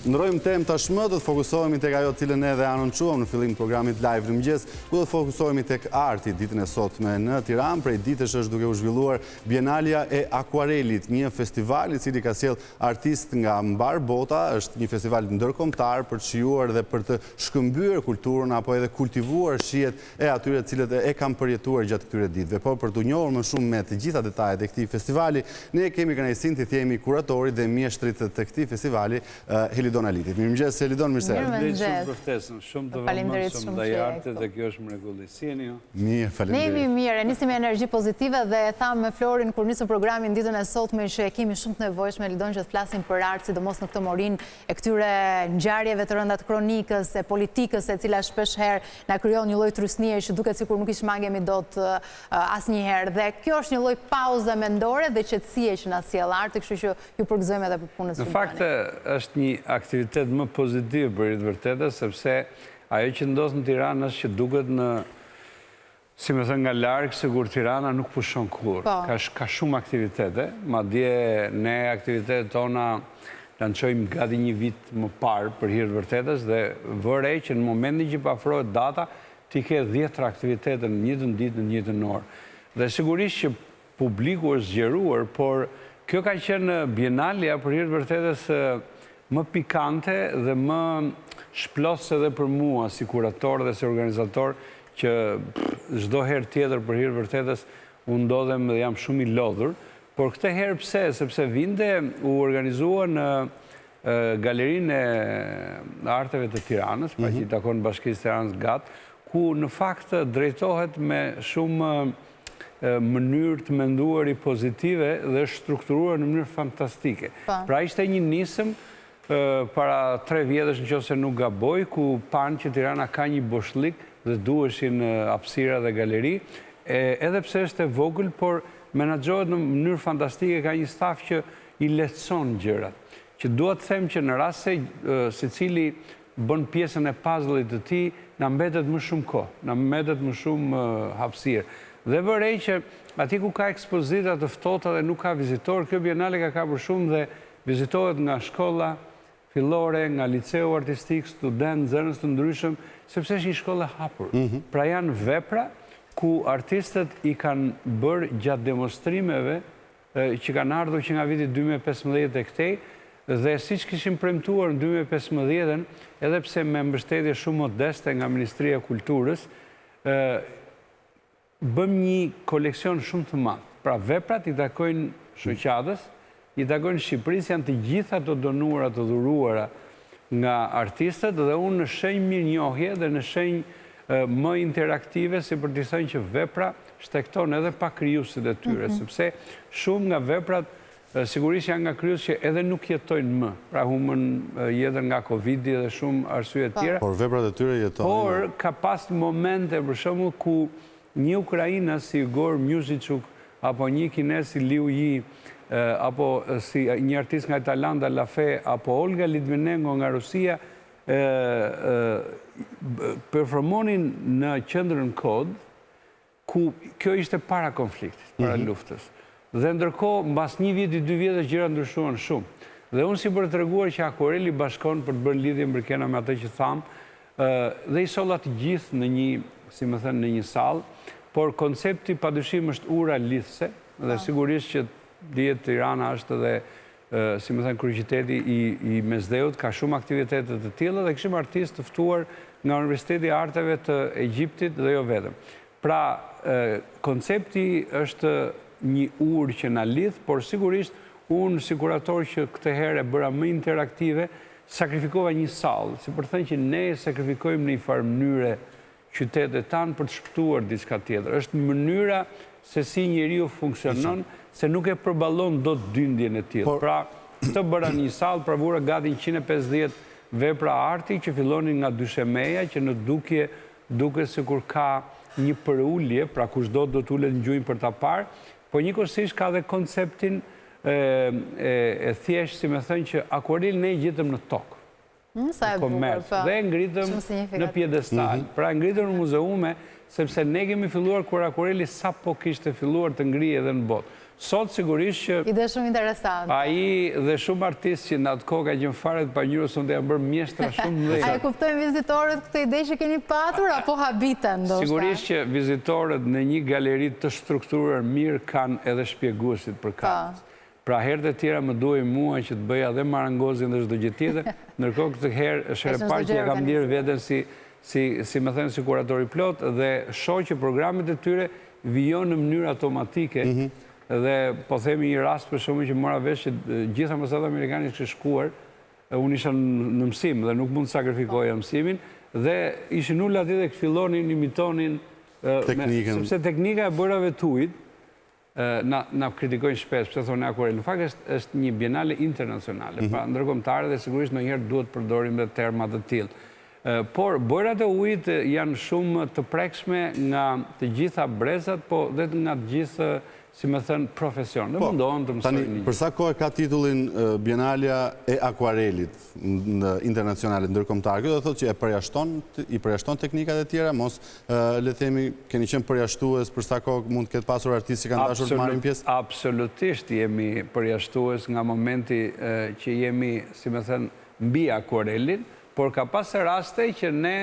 Ndrojmë temë tashmë, do të fokusohemi tek ajo cilën edhe anoncuam në fillim të programit live në mëngjes, ku do të fokusohemi tek arti ditën e sotme në Tiranë. Prej ditësh është duke u zhvilluar Bienalja e Akuarelit, një festival i cili ka sjell artistë nga mbar bota, është një festival ndërkombëtar për të shijuar dhe për të shkëmbyer kulturën apo edhe kultivuar shijet e atyre të cilët e kanë përjetuar gjatë këtyre ditëve. Por për të njohur më shumë me të gjitha detajet e këtij festivali, ne kemi kënaqësinë të themi kuratorit dhe mjeshtrit të këtij festivali, Helidon Alitit. Mirëmëngjes, Helidon, mirë se erdhe. Shumë përftesën, shumë të vëmendshëm, shumë ndaj artit dhe kjo është mrekulli. Si jeni ju? Mirë, faleminderit. Ne jemi mirë, nisim me energji pozitive dhe e tham me Florin kur nisëm programin ditën e sotme që kemi shumë të nevojshme Helidon që të flasim për art, sidomos në këtë morinë e këtyre ngjarjeve të rënda të kronikës, e politikës, e cila shpesh herë na krijon një lloj trysnie që duket sikur nuk i shmangemi dot asnjëherë. Dhe kjo është një lloj pauze mendore dhe qetësie që na sjell arti, kështu që ju përgëzojmë edhe për punën Në fakt është një aktivitet më pozitiv për të vërtetë, sepse ajo që ndodh në Tiranë është që duket në, si më thënë, nga larg, sigur Tirana nuk pushon kurrë. Ka shumë aktivitete, madje ne aktivitetet tona lançojmë gati një vit më parë për hir të vërtetës dhe vëre që në momentin që pafrohet data, ti ke 10 aktivitete në njëjtën ditë, në njëjtën orë. Dhe sigurisht që publiku është zgjeruar, por kjo ka qenë Bienalja për hir të vërtetës më pikante dhe më shplos edhe për mua si kurator dhe si organizator, që çdo herë tjetër për hir të vërtetës u ndodhem dhe jam shumë i lodhur. Por këtë herë pse? Sepse vinte u organizua në Galerinë e Arteve të Tiranës, pa që i takon Bashkisë Tiranës GAT, ku në fakt drejtohet me shumë mënyrë të menduar i pozitive dhe strukturuar në mënyrë fantastike. Pra ishte një nisëm para 3 vjetësh nëse nuk gaboj, ku panë që Tirana ka një boshlik dhe duheshin hapësira dhe galeri, edhe pse është e vogël, por menaxhohet në mënyrë fantastike, ka një staf që i lehtëson gjërat. Që dua të them që në rast se secili bën pjesën e puzzle-it të tij, na mbetet më shumë kohë, na mbetet më shumë hapësirë. Dhe vërej që aty ku ka ekspozita të ftohta dhe nuk ka vizitor, kjo bienale ka kapur shumë dhe vizitohet nga shkolla fillore, nga liceu artistik, student, nxënës të ndryshëm, sepse është një shkollë e hapur. Pra janë vepra ku artistët i kanë bërë gjatë demonstrimeve që kanë ardhur që nga viti 2015 e këtej, dhe siç kishim premtuar në 2015-ën, edhe pse me mbështetje shumë modeste nga Ministria e Kulturës, bëm një koleksion shumë të madh. Pra veprat i takojnë shoqatës, i takojnë Shqipërisë, janë të gjitha të donuara, të dhuruara nga artistët dhe unë në shenjë mirënjohje dhe në shenjë më interaktive, si për të thënë që vepra shtekton edhe pa krijuesit e tyre, sepse shumë nga veprat sigurisht janë nga krijues që edhe nuk jetojnë më. Pra humbën jetën nga Covidi dhe shumë arsye të tjera. Por veprat e tyre jetojnë. Por ka pas momente për shembull ku një ukrainas si Igor Musichuk apo një kinez si Liu Yi apo si një artist nga Tajlanda, Lafe, apo Olga Litvinenko nga Rusia, performonin në qendrën Kod, ku kjo ishte para konfliktit, para luftës. Dhe ndërkohë, mbas një viti, 2 vjetësh gjërat ndryshuan shumë. Dhe unë si për të treguar që Akuareli bashkon për të bërë lidhje mbërkena me atë që tham, dhe i solla të gjithë në një, si më thënë, në një sallë, por koncepti padyshim është ura lidhse, dhe sigurisht që dihet Tirana është edhe, si më thënë, kryeqyteti i Mesdheut, ka shumë aktivitete të tilla dhe kishim artistë të ftuar nga Universiteti i Arteve të Egjiptit dhe jo vetëm. Pra, koncepti është një urë që na lidh, por sigurisht unë si kurator që këtë herë e bëra më interaktive, sakrifikova një sallë, si për të thënë që ne sakrifikojmë në një farë mënyre qytetet tanë për të shpëtuar diçka tjetër. Është mënyra se si njeriu funksionon, se nuk e përballon dot dyndjen e tillë. Pra, këtë bëra një sallë, pra vura gati 150 vepra arti që fillonin nga dyshemeja, që në dukje duket sikur ka një përulje, pra kushdo do të ulet në gjunjë për ta parë, po njëkohësisht ka dhe konceptin e thjesht, si me thënë, që Akuarelin ne gjetëm në tokë. Komerc, dhe ngritëm në pjedestal. Pra ngritëm në muzeume, sepse ne kemi filluar kur Akuareli sa po kishte filluar të ngrihej edhe në botë. Sot sigurisht që... Ide shumë interesant. Ai dhe shumë artistë që në atë kohë ka qenë fare të panjurës unë dhe janë bërë mjeshtra shumë dhe... A e kuptojnë vizitorët këtë ide që keni patur, apo habiten, ndoshta? Sigurisht që vizitorët në një galeri të strukturuar mirë kanë edhe shpjeguesit për katës. Pra herët e tjera më duhej mua që të bëja dhe marangozin dhe çdo gjë tjetër, ndërkohë këtë herë është herë parë që ja kam lirë veten si më thënë si kuratori plot dhe shoh që programet e tyre vijon në mënyrë automatike. Dhe po themi një rast për shumë që mora vesh që gjithë ambasadat amerikane që shkuar, unë isha në mësim dhe nuk mund të sakrifikoja mësimin, dhe ishin ullë ati dhe fillonin, imitonin, sepse teknika e bërave të ujit, na kritikojnë shpesh, përse thonë akvarel. Në fakt është një bienale internacionale, pra ndërkombëtare dhe sigurisht ndonjëherë duhet përdorim dhe terma të tillë. Por bërat e ujit janë shumë të prekshme nga të gjitha brezat, po dhe nga të gjithë si me thënë, profesion. Dhe mundohen të mësojnë një. Përsa kohë ka titullin Bienalja e Akuarelit internacionalit ndërkombëtar, kjo do thotë që i përjashton teknikat e tjera, mos le themi keni qenë përjashtues përsa kohë mund të ketë pasur artistë që kanë dashur të marrin pjesë? Absolutisht jemi përjashtues nga momenti që jemi, si me thënë, mbi Akuarelin, por ka pasur raste që ne,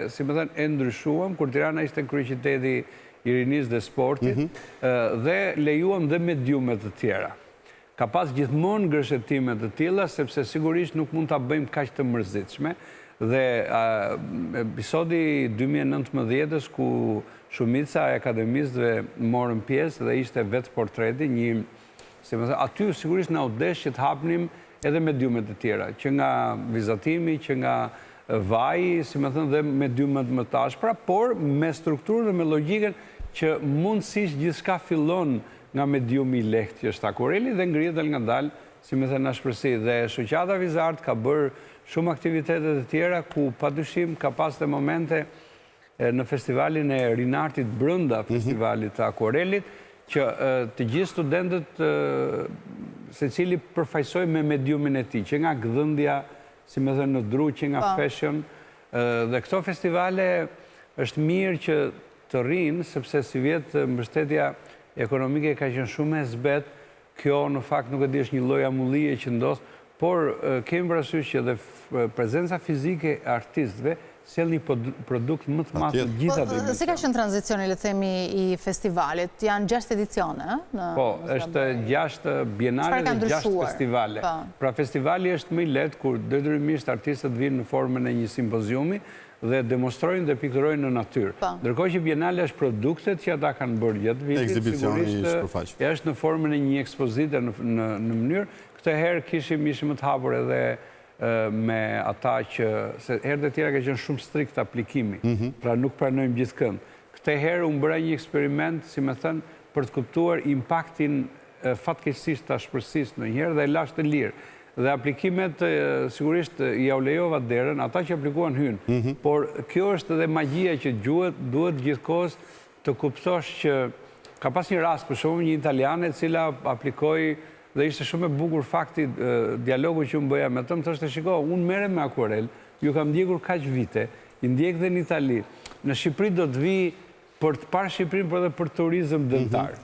si me thënë, e ndryshuam, kur Tirana ishte kryeqyteti i rinisë dhe sportit, dhe lejuam dhe mediumet të tjera. Ka pas gjithmonë gërshetime të tilla, sepse sigurisht nuk mund ta bëjmë kaq të mërzitshme, dhe episodi 2019-s ku shumica e akademistëve morën pjesë dhe ishte vetë portreti, aty sigurisht na u desh që të hapnim edhe mediumet të tjera, që nga vizatimi, që nga vaji, si me thënë, dhe mediumet më të ashpra, por me strukturën dhe me logjikën që mundësisht gjithçka fillon nga mediumi i lehtë që është Akuareli dhe ngrihet nga dalë, si me thënë, ashpërsi. Dhe shoqata Vizart ka bërë shumë aktivitete të tjera ku padyshim ka pas të momente në festivalin e Rinartit brenda festivalit të Akuarelit, që të gjithë studentët secili përfaqësoi me mediumin e tij, që nga gdhëndja, si me thënë, në dru, që nga fashion, dhe këto festivale është mirë që të rinë, sepse si vjetë mbështetja ekonomike ka qenë shumë e zbet, kjo në fakt nuk e di është një lloj amullie që ndodh, por kemi parasysh që dhe prezenca fizike e artistëve sjell një produkt më të madh të gjitha dimensionet. Si ka qenë tranzicioni, le të themi, i festivalit? Janë 6 edicione, Po, është 6 bienale dhe 6 festivale. Pra festivali është më i lehtë kur detyrimisht artistët vinë në formën e një simpoziumi dhe demonstrojnë dhe pikturojnë në natyrë. Ndërkohë që bienale është produktet që ata kanë bërë gjatë vitit, sigurisht është në formën e një ekspozite në mënyrë. Këtë herë ishim të hapur edhe me ata që, se herët e tjera ka qenë shumë strikt aplikimi, pra nuk pranojmë gjithëkënd. Këtë herë unë bëra një eksperiment, si me thënë, për të kuptuar impaktin fatkeqësisht të ashpërsis në njëherë dhe e lashtë të lirë. Dhe aplikimet, sigurisht, i aulejova derën, ata që aplikuan hynë. Por kjo është edhe magjia që duhet gjithkohës të kuptosh që ka pas një rast, për shumë një italiane cila aplikoi dhe ishte shumë e bukur fakti dialogu që unë bëja me të, më thoshte shiko, unë merrem me akuarel, ju kam ndjekur kaq vite, i ndjek dhe në Itali, në Shqipëri do të vi për të parë Shqipërinë, por edhe për turizëm dëmtar.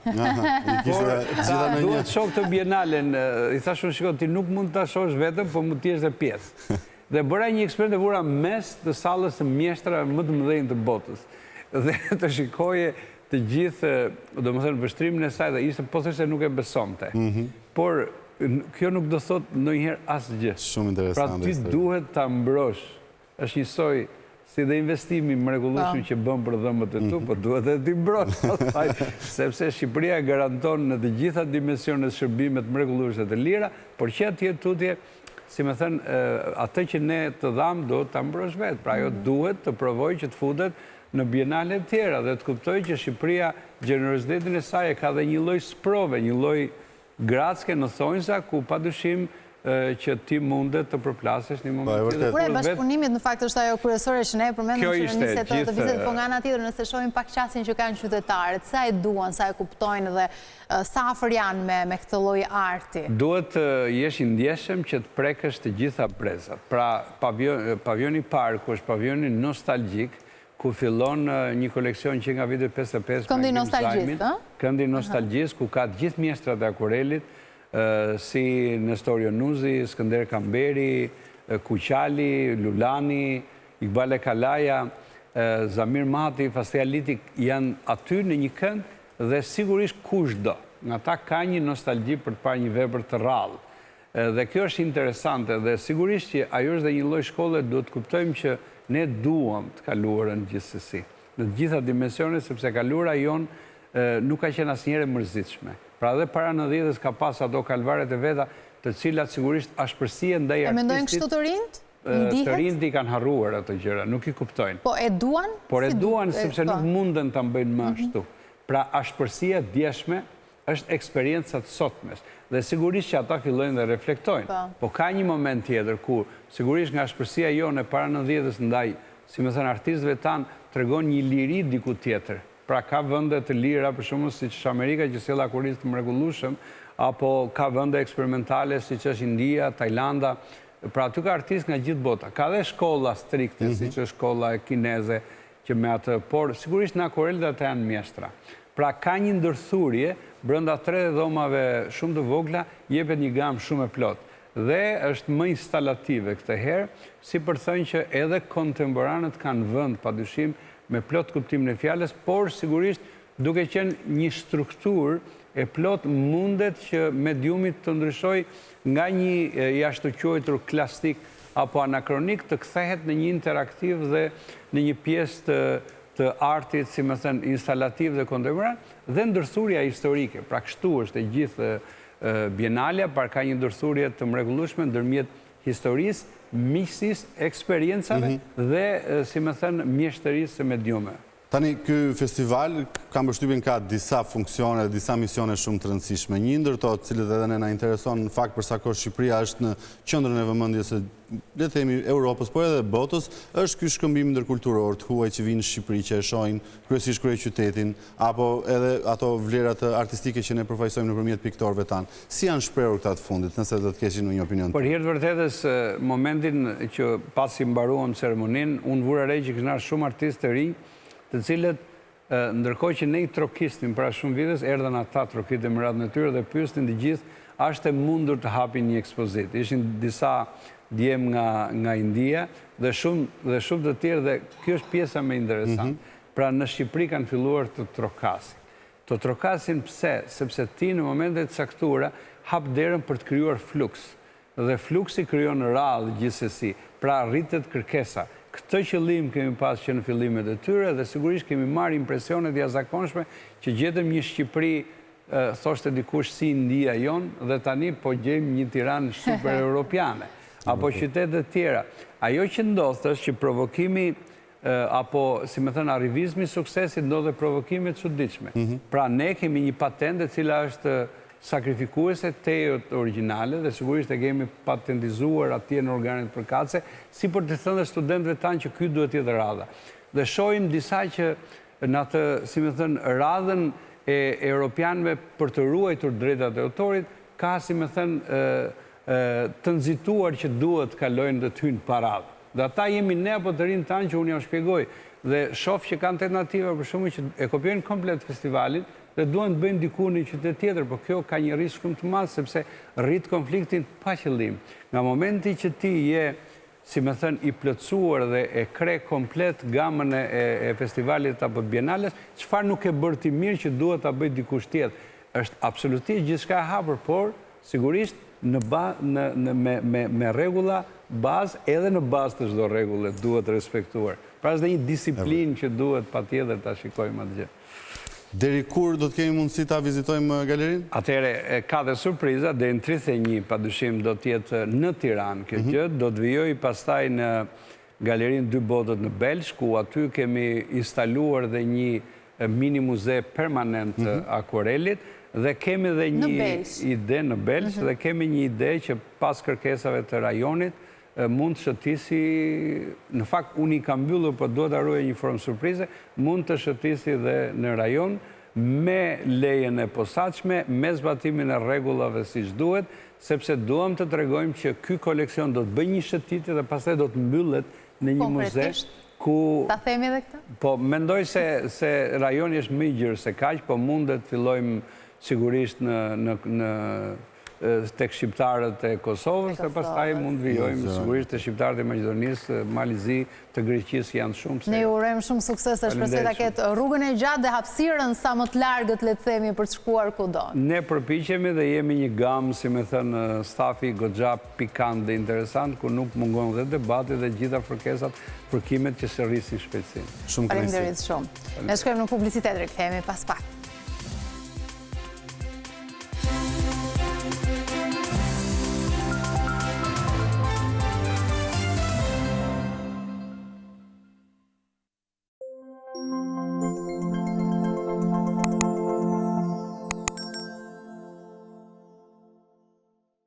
Duhet shoh këtë bienalen, i thash unë shiko, ti nuk mund ta shohësh vetëm, po mund të jesh dhe pjesë. Dhe bëra një eksperiment e vura mes të sallës së mjeshtra më të mëdhenj të botës. Dhe të shikoje të gjithë, domethënë vështrimin e saj dhe ishte po thjesht nuk e besonte. Por kjo nuk do thot ndonjëherë asgjë. Shumë interesante. Pra ti duhet ta mbrosh. Është njësoj si dhe investimi mrekullueshëm që bën për dhëmbët e tu, po duhet edhe ti mbrosh. Sepse Shqipëria garanton në të gjitha dimensionet shërbimet mrekulluese të lira, por që atje tutje, si me thënë, atë që ne të dham do ta mbrosh vetë. Pra ajo duhet të provojë që të futet në bienale të tjera dhe të kuptoj që Shqipëria gjenerozitetin e saj e ka dhe një lloj sprove, një lloj gratske në thonjza ku padyshim që ti mundet të përplasesh një moment tjetër. Por bashkëpunimit në fakt është ajo kryesore që ne përmendëm që në niset të vizitet, po nga ana tjetër nëse shohim pak qasjen që kanë qytetarët, sa e duan, sa e kuptojnë dhe sa afër janë me këtë lloj arti. Duhet jesh i ndjeshëm që të prekësh të gjitha brezat. Pra pavioni i parë, ku është pavioni nostalgjik, ku fillon një koleksion që nga vitet 55. Këndi nostalgjisë, Këndi nostalgjisë, ku ka gjithë mjeshtrat e akurelit, si Nestor Jonuzi, Skënder Kamberi, Kuqali, Lulani, Iqbal Kalaja, Zamir Mati, Fastia Liti, janë aty në një kënd dhe sigurisht kushdo. Nga ta ka një nostalgji për të parë një vepër të rrallë. Dhe kjo është interesante dhe sigurisht që ajo është dhe një lloj shkolle, duhet të kuptojmë që ne duam të kaluarën gjithsesi. Në të gjitha dimensionet, sepse kaluara jonë nuk ka qenë asnjëherë mërzitshme. Pra dhe para 90-s ka pas ato kalvaret e veta, të cilat sigurisht ashpërsia ndaj artistit. E mendojnë kështu të rinjt? Të rinjt i kanë harruar ato gjëra, nuk i kuptojnë. Po e duan? Por e duan sepse nuk munden ta bëjnë më ashtu. Pra ashpërsia djeshme është eksperjencat sotmes. Dhe sigurisht që ata fillojnë dhe reflektojnë. Po ka një moment tjetër ku sigurisht nga ashpërsia jone para 90-s ndaj, si me thënë, artistëve tanë tregon një liri diku tjetër. Pra ka vende të lira, për shembull siç është Amerika që sjell akuristë të mrekullueshëm, apo ka vende eksperimentale siç është India, Tajlanda. Pra aty ka artistë nga gjithë bota. Ka dhe shkolla strikte, siç është shkolla kineze që me atë, por sigurisht në akurelit ata janë mjeshtra. Pra ka një ndërthurje, brenda 3 dhomave shumë të vogla, jepet një gamë shumë e plot. Dhe është më instalative këtë herë, si për thënë që edhe kontemporanët kanë vend, padyshim, me plot kuptimin e fjalës, por sigurisht duke qenë një strukturë e plot mundet që mediumit të ndryshoj nga një jashtëquajtur klasik apo anakronik të kthehet në një interaktiv dhe në një pjesë të artit, si më thënë, instalativ dhe kontemporan, dhe ndërthurja historike. Pra kështu është e gjithë Bienalja, par ka një ndërthurje të mrekullueshme ndërmjet historisë, miqësisë, eksperiencave dhe, si më thënë, mjeshtërisë së mediume. Tani, ky festival kam përshtypjen ka disa funksione, disa misione shumë të rëndësishme. Një ndër to, të cilët edhe ne na intereson në fakt për sa kohë Shqipëria është në qendrën e vëmendjes së, le të themi, Europës, por edhe botës, është ky shkëmbim ndërkulturor të huaj që vinë në Shqipëri, që e shohin kryesisht kryeqytetin, apo edhe ato vlerat artistike që ne përfaqësojmë nëpërmjet piktorëve tanë. Si janë shprehur këta të fundit, nëse do të keshin një opinion? Për hir të vërtetës, momentin që pasi mbaruam ceremoninë, unë vura re që kishin ardhur shumë artistë të rinj, të cilët, ndërkohë që ne i trokisnim para shumë vitës, erdhen ata trokitën me radhën e tyre dhe pyesnin të gjithë, a është e mundur të hapin një ekspozitë. Ishin disa djem nga India dhe shumë të tjerë, dhe kjo është pjesa më interesante. Pra në Shqipëri kanë filluar të trokasin. Të trokasin pse? Sepse ti në momentet të caktuara hap derën për të krijuar fluks. Dhe fluksi krijon radhë gjithsesi. Pra rritet kërkesa. Këtë qëllim kemi pas që në fillimet e tyre dhe sigurisht kemi marrë impresionet jashtëzakonshme që gjetëm një Shqipëri, thoshte dikush, si India jonë, dhe tani po gjejmë një Tiranë super europiane, apo qytetet tjera. Ajo që ndodh është që provokimi, apo si më thënë arrivizmi i suksesit ndodhe provokime të çuditshme. Pra ne kemi një patente e cila është sakrifikuese tejët originale dhe sigurisht e kemi patentizuar atje në organet përkatëse, si për të thënë dhe studentëve tanë që ky duhet të jetë radha. Dhe shohim disa që në atë, si më thënë, radhën e europianëve për të ruajtur drejtat e autorit, ka, si më thënë, të nxituar që duhet të kalojnë dhe të hyjnë paradë. Dhe ata jemi ne apo të rinë tanë që unë jam shpjegoj. Dhe shoh që kanë alternativa për shkakun që e kopjojnë komplet festivalin dhe duan të bëjnë diku në një qytet tjetër, por kjo ka një risk shumë të madh sepse rrit konfliktin pa qëllim. Nga momenti që ti je, si më thënë, i plotësuar dhe e kre komplet gamën e festivalit apo të bienales, çfarë nuk e bërë ti mirë që duhet ta bëj dikush tjetër? Është absolutisht gjithçka e hapur, por sigurisht me rregulla bazë, edhe në bazë të çdo rregulle duhet respektuar. Pra është dhe një disiplinë që duhet patjetër ta shikojmë atë gjë. Deri kur do të kemi mundësi ta vizitojmë galerinë? Atëherë, ka dhe surpriza, deri në 31 padyshim do të jetë në Tiranë kjo gjë, do të vijoj pastaj në galerinë Dy Botët në Belsh, ku aty kemi instaluar dhe një mini muze permanent akuarelit, dhe kemi dhe një ide në Belsh, dhe kemi një ide që pas kërkesave të rajonit, mund të shëtisi, në fakt unë i kam mbyllur, por duhet ta ruaj një formë surprize, mund të shëtisi dhe në rajon me lejen e posaçme, me zbatimin e rregullave siç duhet, sepse duam të tregojmë që ky koleksion do të bëjë një shëtitje dhe pastaj do të mbyllet në një muze Ta themi edhe këtë? Po, mendoj se rajoni është më i gjerë se kaq, po mundet fillojmë sigurisht tek shqiptarët e Kosovës, dhe pastaj mund vijojmë sigurisht të shqiptarët e Maqedonisë, Malizi, të Greqisë janë shumë. Ne ju urojmë shumë sukses, e shpresoj ta ketë rrugën e gjatë dhe hapësirën sa më të largët, le të themi, për të shkuar kudo. Ne përpiqemi dhe jemi një gamë, si me thënë, stafi goxha pikant dhe interesant, ku nuk mungon dhe debati dhe gjitha kërkesat, kërkimet që së rrisin shpejtësinë. Faleminderit shumë. Ne shkojmë në publicitet, rikthehemi pas pak.